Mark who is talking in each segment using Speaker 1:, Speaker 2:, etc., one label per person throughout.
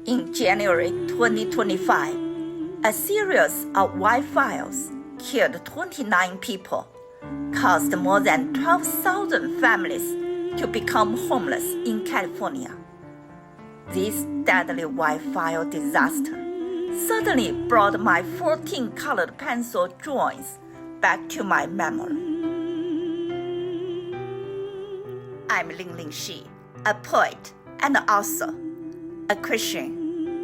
Speaker 1: In January 2025, a series of wildfires killed 29 people, caused more than 12,000 families to become homeless in California. This deadly wildfire disaster suddenly brought my 14 colored pencil drawings back to my memory. I'm Ling Ling Shi, a poet and author, a Christian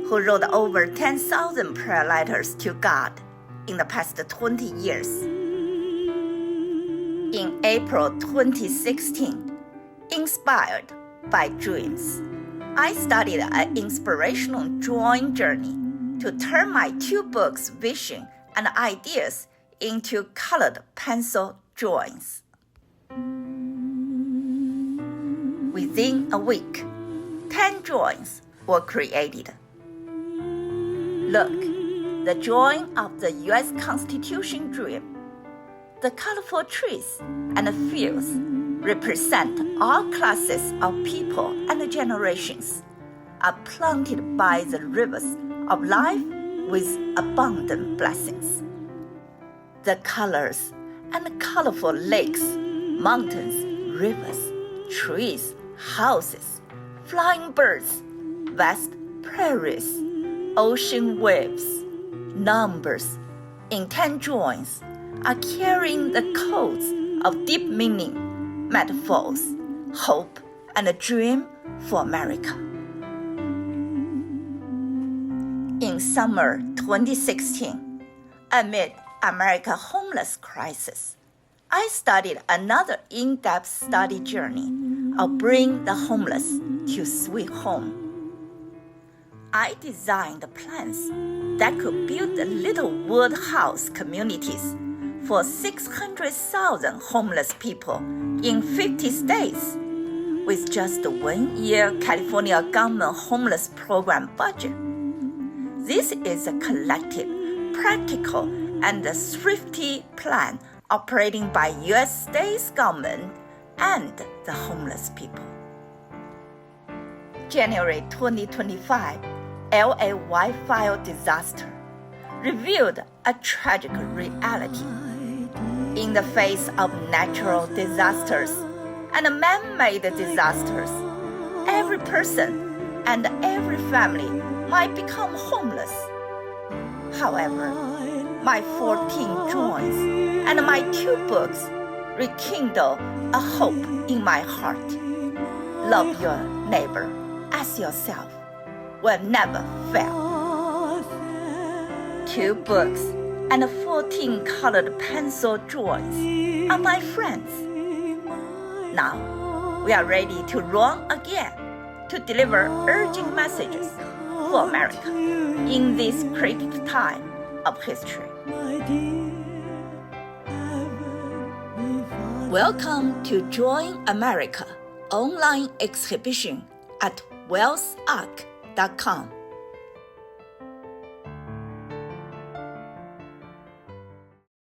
Speaker 1: who wrote over 10,000 prayer letters to God in the past 20 years. In April 2016, inspired by dreams, I started an inspirational drawing journey to turn my 2 books' vision and ideas into colored pencil drawings. Within a week, 10 drawings were created. Look, the drawing of the U.S. Constitution dream. The colorful trees and fields represent all classes of people and generations, are planted by the rivers of life with abundant blessings. The colors and colorful lakes, mountains, rivers, trees, houses, flying birds, vast prairies, ocean waves, numbers in 10 drawings are carrying the codes of deep meaning, metaphors, hope, and a dream for America. In summer 2016, amid America's homeless crisis, I started another in-depth study journey of bringing the homeless to sweet home. I designed plans that could build little wood house communities for 600,000 homeless people in 50 states with just 1 year California government homeless program budget. This is a collective, practical, and thrifty plan operating by U.S. states government and the homeless people. January 2025, LA wildfire disaster revealed a tragic reality. In the face of natural disasters and man-made disasters, every person and every family might become homeless. However, my 14 drawings and my 2 books rekindle a hope in my heart. Love your neighbor as yourself will never fail. 2 books and 14 colored pencil drawings are my friends. Now, we are ready to run again to deliver urgent messages for America in this critical time of history. Welcome to Join America online exhibition at wildfires.com.